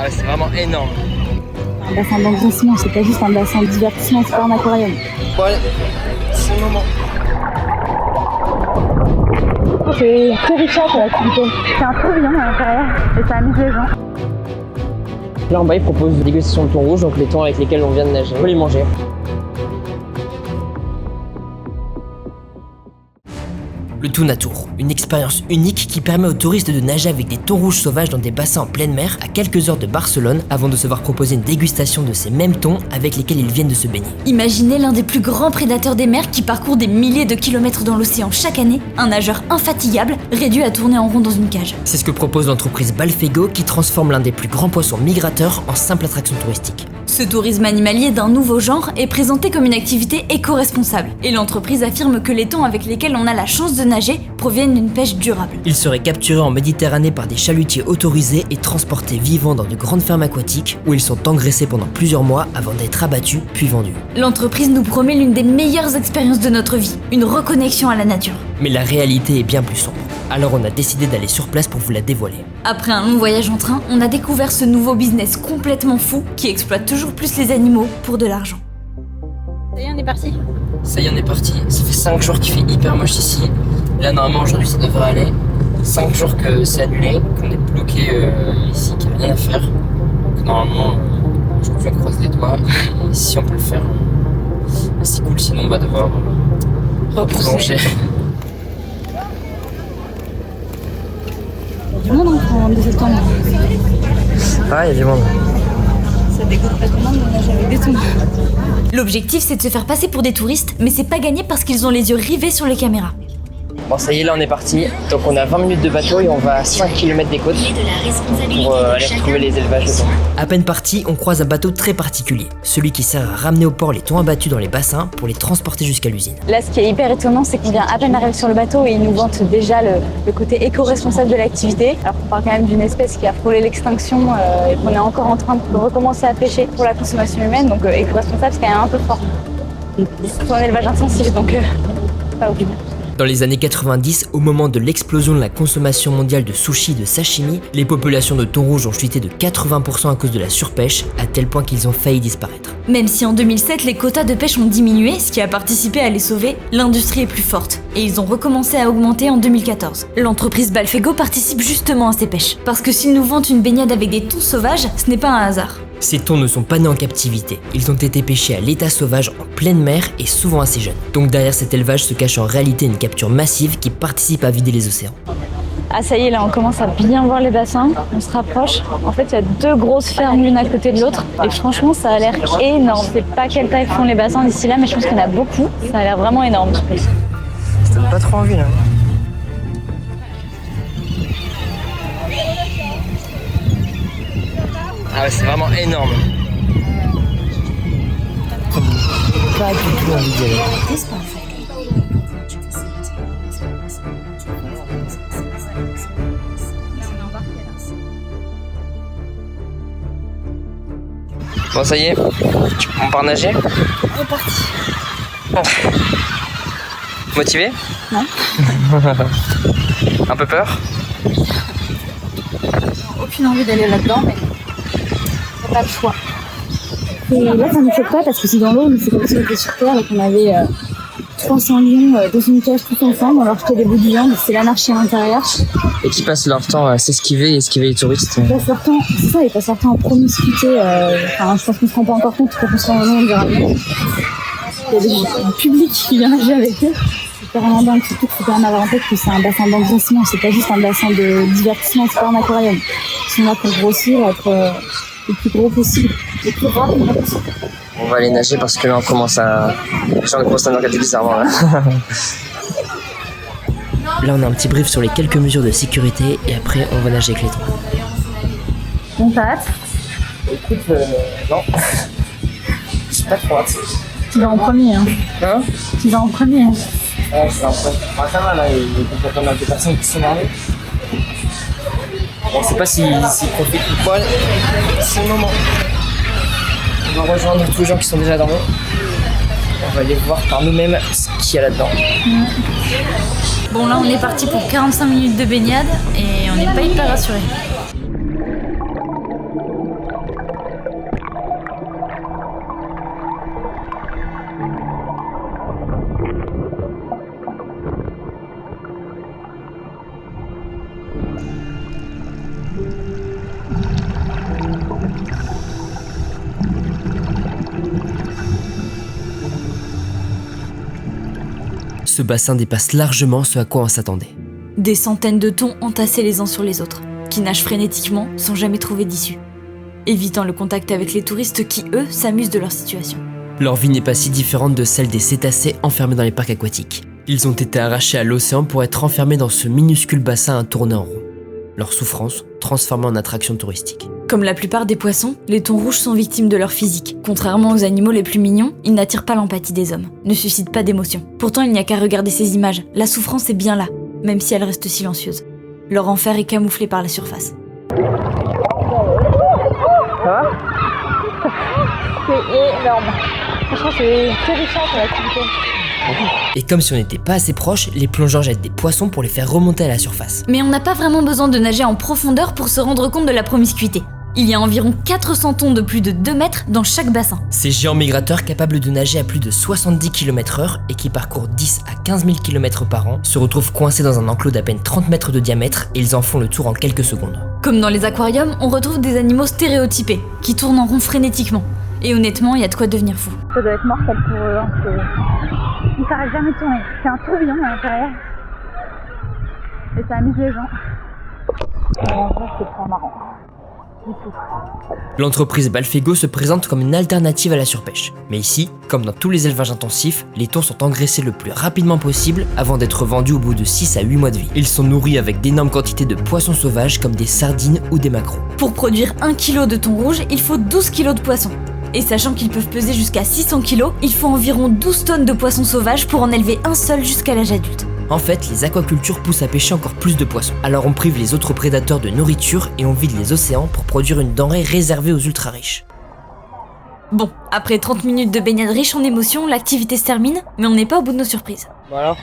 ouais, c'est vraiment énorme. Un bassin d'engraissement, c'est pas juste un bassin de divertissement, c'est pas un aquarium. Bon allez, c'est le moment. C'est terrifiant cette activité. C'est un tourbillon à l'intérieur et ça amuse les gens. Là en bas, ils proposent des dégustations de thon rouge, donc les thons avec lesquels on vient de nager. On peut les manger. Le Thonatour, une expérience unique qui permet aux touristes de nager avec des thons rouges sauvages dans des bassins en pleine mer à quelques heures de Barcelone avant de se voir proposer une dégustation de ces mêmes thons avec lesquels ils viennent de se baigner. Imaginez l'un des plus grands prédateurs des mers qui parcourt des milliers de kilomètres dans l'océan chaque année, un nageur infatigable réduit à tourner en rond dans une cage. C'est ce que propose l'entreprise Balfego qui transforme l'un des plus grands poissons migrateurs en simple attraction touristique. Ce tourisme animalier d'un nouveau genre est présenté comme une activité éco-responsable et l'entreprise affirme que les thons avec lesquels on a la chance de nager proviennent d'une pêche durable. Ils seraient capturés en Méditerranée par des chalutiers autorisés et transportés vivants dans de grandes fermes aquatiques où ils sont engraissés pendant plusieurs mois avant d'être abattus puis vendus. L'entreprise nous promet l'une des meilleures expériences de notre vie, une reconnexion à la nature. Mais la réalité est bien plus sombre. Alors on a décidé d'aller sur place pour vous la dévoiler. Après un long voyage en train, on a découvert ce nouveau business complètement fou qui exploite toujours plus les animaux pour de l'argent. Ça y est, on est parti. Ça y est, on est parti. Ça fait 5 jours qu'il fait hyper moche ici. Là, normalement, aujourd'hui, ça devrait aller. 5 jours que c'est annulé, qu'on est bloqué ici, qu'il n'y a rien à faire. Donc, normalement, je croise les doigts. Et si on peut le faire, c'est cool. Sinon, on va devoir replonger. Il y a du monde en 2 septembre. Ah, il y a du monde. Ça dégoûte pas tout le monde de nager avec des thons. L'objectif c'est de se faire passer pour des touristes, mais c'est pas gagné parce qu'ils ont les yeux rivés sur les caméras. Bon, ça y est, là, on est parti. Donc, on a 20 minutes de bateau et on va à 5 km des côtes pour aller retrouver les élevages de thons. À peine parti, on croise un bateau très particulier, celui qui sert à ramener au port les thons abattus dans les bassins pour les transporter jusqu'à l'usine. Là, ce qui est hyper étonnant, c'est qu'on vient à peine d'arriver sur le bateau et ils nous vantent déjà le côté éco-responsable de l'activité. Alors qu'on parle quand même d'une espèce qui a frôlé l'extinction et qu'on est encore en train de recommencer à pêcher pour la consommation humaine. Donc éco-responsable, c'est quand même un peu fort. C'est un élevage intensif, donc pas horrible. Dans les années 90, au moment de l'explosion de la consommation mondiale de sushi et de sashimi, les populations de thon rouge ont chuté de 80% à cause de la surpêche, à tel point qu'ils ont failli disparaître. Même si en 2007 les quotas de pêche ont diminué, ce qui a participé à les sauver, l'industrie est plus forte et ils ont recommencé à augmenter en 2014. L'entreprise Balfego participe justement à ces pêches, parce que s'ils nous vantent une baignade avec des thons sauvages, ce n'est pas un hasard. Ces thons ne sont pas nés en captivité, ils ont été pêchés à l'état sauvage en pleine mer et souvent assez jeunes. Donc derrière cet élevage se cache en réalité une capture massive qui participe à vider les océans. Ah ça y est, là on commence à bien voir les bassins, on se rapproche. En fait, il y a 2 grosses fermes l'une à côté de l'autre et franchement ça a l'air énorme. Je sais pas quelle taille font les bassins d'ici là, mais je pense qu'il y en a beaucoup. Ça a l'air vraiment énorme. Ça donne pas trop envie là. Ah ouais, c'est vraiment énorme. Pas du tout envie d'y aller. Bon, ça y est, on part nager? On est parti. Motivé? Non. Un peu peur? Aucune envie d'aller là-dedans, mais c'est pas le choix. Et là, ça ne fait pas parce que c'est dans l'eau, mais c'est comme si on était sur Terre et qu'on avait 300 lions dans une cage tous ensemble, on leur jetait des bouts de viande, c'est l'anarchie à l'intérieur. Et qui passent leur temps à s'esquiver et esquiver les touristes. Ils passent leur temps, c'est ça, ils passent leur temps en promiscuité. Enfin, je pense qu'on se rend pas encore compte, quand on se rend au nom, on verra bien. Il y a du public qui vient nager avec eux. C'est vraiment dingue, surtout qu'il faut quand même avoir en tête que c'est un bassin d'engraissement, c'est pas juste un bassin de divertissement, c'est pas un aquarium. Ils sont là pour grossir, être le plus gros possible, le plus rapide possible. On va aller nager parce que là on commence à... Les gens commencent à nous regarder bizarrement là. Là on a un petit brief sur les quelques mesures de sécurité et après on va nager avec les thons. Bon, t'as hâte? Écoute, non. J'ai pas trop hâte. Tu vas en premier, hein. Hein? Tu vas en premier. Hein. Ouais, je vais en premier. Ah, ça va là, il y a pas mal de personnes qui sont mariées. On sait pas s'ils profitent ou pas. C'est le moment. On va rejoindre tous les gens qui sont déjà dans l'eau. On va aller voir par nous-mêmes ce qu'il y a là-dedans. Bon là on est parti pour 45 minutes de baignade et on n'est pas hyper rassurés. Ce bassin dépasse largement ce à quoi on s'attendait. Des centaines de thons entassés les uns sur les autres, qui nagent frénétiquement sans jamais trouver d'issue, évitant le contact avec les touristes qui, eux, s'amusent de leur situation. Leur vie n'est pas si différente de celle des cétacés enfermés dans les parcs aquatiques. Ils ont été arrachés à l'océan pour être enfermés dans ce minuscule bassin à tourner en rond. Leur souffrance transformée en attraction touristique. Comme la plupart des poissons, les thons rouges sont victimes de leur physique. Contrairement aux animaux les plus mignons, ils n'attirent pas l'empathie des hommes, ne suscitent pas d'émotion. Pourtant, il n'y a qu'à regarder ces images, la souffrance est bien là, même si elle reste silencieuse. Leur enfer est camouflé par la surface. Ça va? C'est énorme. Franchement, c'est terrifiant pour l'activité. Et comme si on n'était pas assez proche, les plongeurs jettent des poissons pour les faire remonter à la surface. Mais on n'a pas vraiment besoin de nager en profondeur pour se rendre compte de la promiscuité. Il y a environ 400 thons de plus de 2 mètres dans chaque bassin. Ces géants migrateurs capables de nager à plus de 70 km/h et qui parcourent 10 à 15 000 km par an se retrouvent coincés dans un enclos d'à peine 30 mètres de diamètre et ils en font le tour en quelques secondes. Comme dans les aquariums, on retrouve des animaux stéréotypés, qui tournent en rond frénétiquement. Et honnêtement, il y a de quoi devenir fou. Ça doit être mortel pour eux. Hein. Ils s'arrêtent jamais de tourner. C'est un tourbillon à l'intérieur. Et ça amuse les gens. En vrai, c'est pas marrant. L'entreprise Balfego se présente comme une alternative à la surpêche. Mais ici, comme dans tous les élevages intensifs, les thons sont engraissés le plus rapidement possible avant d'être vendus au bout de 6 à 8 mois de vie. Ils sont nourris avec d'énormes quantités de poissons sauvages comme des sardines ou des maquereaux. Pour produire 1 kg de thon rouge, il faut 12 kg de poissons. Et sachant qu'ils peuvent peser jusqu'à 600 kg, il faut environ 12 tonnes de poissons sauvages pour en élever un seul jusqu'à l'âge adulte. En fait, les aquacultures poussent à pêcher encore plus de poissons. Alors on prive les autres prédateurs de nourriture et on vide les océans pour produire une denrée réservée aux ultra riches. Bon, après 30 minutes de baignade riche en émotions, l'activité se termine, mais on n'est pas au bout de nos surprises. Bon alors,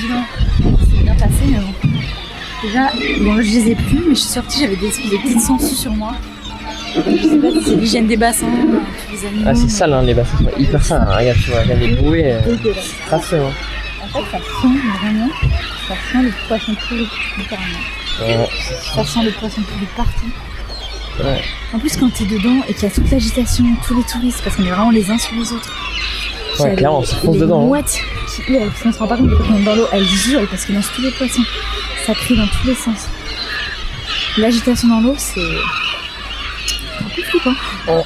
Bilan, c'est bien passé, mais bon. Déjà, bon, je les ai plus, mais je suis sortie, j'avais des petites sangsues sur moi. Je sais pas si c'est l'hygiène des bassins, tous les animaux. ah, c'est sale hein, les bassins sont hyper sales. Hein. Regarde, tu vois, il y a des bouées Dégueulasse. tracées. Hein. En fait, ça sent vraiment, ça sent le poisson pourri, littéralement. Ça sent le poisson pourri partout. Ouais. En plus, quand t'es dedans et qu'il y a toute l'agitation, tous les touristes, parce qu'on est vraiment les uns sur les autres. Ouais, clairement, on se fonce dedans. Les mouettes qui hurlent, parce qu'on se rend pas compte que quand on est dans l'eau, elles hurlent parce qu'ils mangent tous les poissons. Ça crie dans tous les sens. L'agitation dans l'eau, c'est un peu flippant.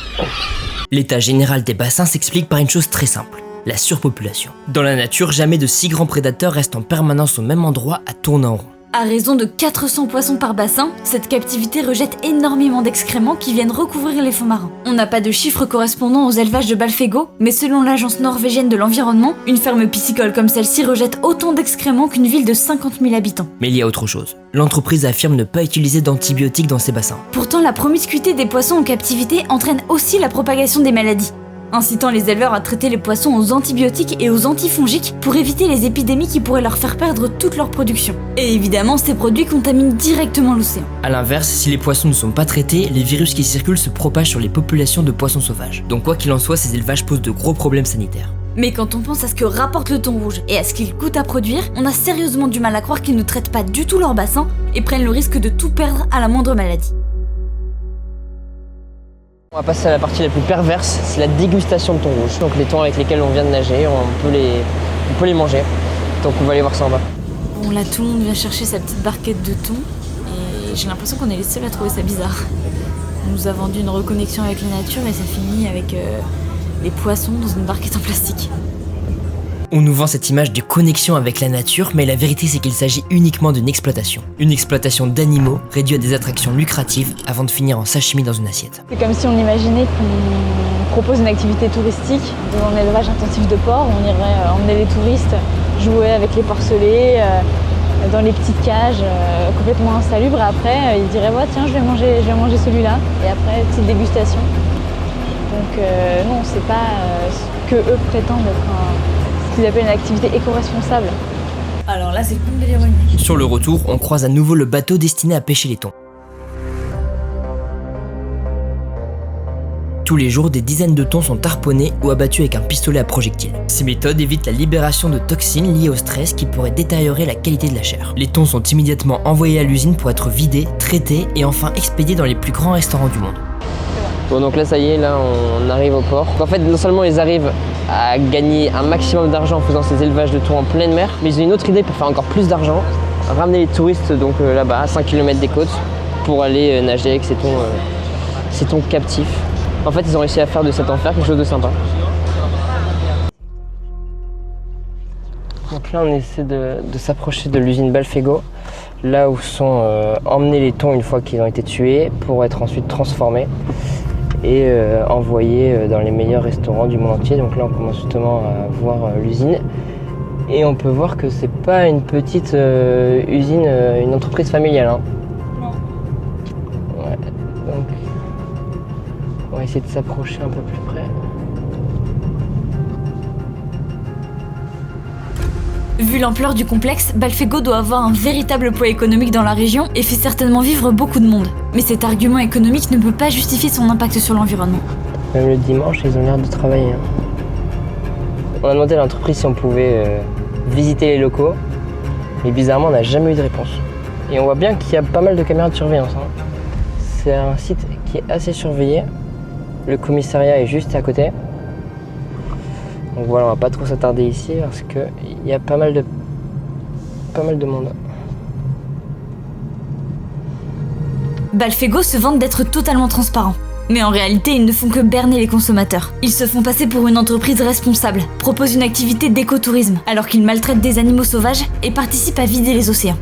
L'état général des bassins s'explique par une chose très simple, la surpopulation. Dans la nature, jamais de si grands prédateurs restent en permanence au même endroit à tourner en rond. À raison de 400 poissons par bassin, cette captivité rejette énormément d'excréments qui viennent recouvrir les fonds marins. On n'a pas de chiffres correspondant aux élevages de Balfego, mais selon l'agence norvégienne de l'environnement, une ferme piscicole comme celle-ci rejette autant d'excréments qu'une ville de 50 000 habitants. Mais il y a autre chose. L'entreprise affirme ne pas utiliser d'antibiotiques dans ses bassins. Pourtant, la promiscuité des poissons en captivité entraîne aussi la propagation des maladies, incitant les éleveurs à traiter les poissons aux antibiotiques et aux antifongiques pour éviter les épidémies qui pourraient leur faire perdre toute leur production. Et évidemment, ces produits contaminent directement l'océan. A l'inverse, si les poissons ne sont pas traités, les virus qui circulent se propagent sur les populations de poissons sauvages. Donc quoi qu'il en soit, ces élevages posent de gros problèmes sanitaires. Mais quand on pense à ce que rapporte le thon rouge et à ce qu'il coûte à produire, on a sérieusement du mal à croire qu'ils ne traitent pas du tout leur bassin et prennent le risque de tout perdre à la moindre maladie. On va passer à la partie la plus perverse, c'est la dégustation de thon rouge. Donc les thons avec lesquels on vient de nager, on peut les manger. Donc on va aller voir ça en bas. Bon, là tout le monde vient chercher sa petite barquette de thon et j'ai l'impression qu'on est les seuls à trouver ça bizarre. On nous a vendu une reconnexion avec la nature et ça finit avec les poissons dans une barquette en plastique. On nous vend cette image de connexion avec la nature, mais la vérité c'est qu'il s'agit uniquement d'une exploitation. Une exploitation d'animaux réduits à des attractions lucratives avant de finir en sashimi dans une assiette. C'est comme si on imaginait qu'on propose une activité touristique dans un élevage intensif de porcs. On irait emmener les touristes jouer avec les porcelets, dans les petites cages complètement insalubres. Et après, ils diraient ouais, tiens, je vais manger celui-là. Et après, petite dégustation. Donc non, c'est pas ce que eux prétendent être ce qu'ils appellent une activité éco-responsable. Alors là, c'est le compte de l'ironie. Sur le retour, on croise à nouveau le bateau destiné à pêcher les thons. Tous les jours, des dizaines de thons sont harponnés ou abattus avec un pistolet à projectile. Ces méthodes évitent la libération de toxines liées au stress qui pourraient détériorer la qualité de la chair. Les thons sont immédiatement envoyés à l'usine pour être vidés, traités et enfin expédiés dans les plus grands restaurants du monde. Bon donc là ça y est, là on arrive au port. En fait non seulement ils arrivent à gagner un maximum d'argent en faisant ces élevages de thon en pleine mer. Mais ils ont une autre idée pour faire encore plus d'argent, ramener les touristes donc là-bas, à 5 km des côtes, pour aller nager avec ces thons captifs. En fait, ils ont réussi à faire de cet enfer quelque chose de sympa. Donc là, on essaie de s'approcher de l'usine Balfego, là où sont emmenés les thons une fois qu'ils ont été tués, pour être ensuite transformés et envoyés dans les meilleurs restaurants du monde entier. Donc là, on commence justement à voir l'usine. Et on peut voir que c'est pas une petite usine, une entreprise familiale. Hein. Non. Ouais, donc on va essayer de s'approcher un peu plus près. Vu l'ampleur du complexe, Balfego doit avoir un véritable poids économique dans la région et fait certainement vivre beaucoup de monde. Mais cet argument économique ne peut pas justifier son impact sur l'environnement. Même le dimanche, ils ont l'air de travailler. Hein. On a demandé à l'entreprise si on pouvait visiter les locaux, mais bizarrement, on n'a jamais eu de réponse. Et on voit bien qu'il y a pas mal de caméras de surveillance. Hein. C'est un site qui est assez surveillé. Le commissariat est juste à côté. Donc voilà, on va pas trop s'attarder ici parce qu'il y a pas mal de monde. Balfego se vante d'être totalement transparent. Mais en réalité, ils ne font que berner les consommateurs. Ils se font passer pour une entreprise responsable, proposent une activité d'écotourisme, alors qu'ils maltraitent des animaux sauvages et participent à vider les océans.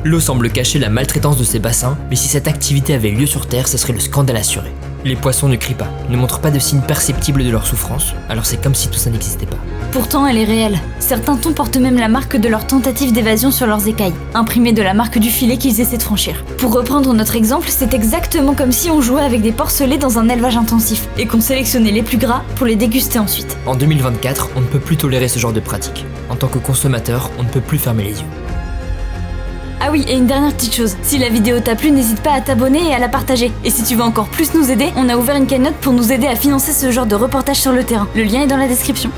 L'eau semble cacher la maltraitance de ces bassins, mais si cette activité avait lieu sur Terre, ce serait le scandale assuré. Les poissons ne crient pas, ne montrent pas de signes perceptibles de leur souffrance, alors c'est comme si tout ça n'existait pas. Pourtant, elle est réelle. Certains thons portent même la marque de leur tentative d'évasion sur leurs écailles, imprimée de la marque du filet qu'ils essaient de franchir. Pour reprendre notre exemple, c'est exactement comme si on jouait avec des porcelets dans un élevage intensif, et qu'on sélectionnait les plus gras pour les déguster ensuite. En 2024, on ne peut plus tolérer ce genre de pratique. En tant que consommateur, on ne peut plus fermer les yeux. Ah oui, et une dernière petite chose, si la vidéo t'a plu, n'hésite pas à t'abonner et à la partager. Et si tu veux encore plus nous aider, on a ouvert une cagnotte pour nous aider à financer ce genre de reportage sur le terrain. Le lien est dans la description.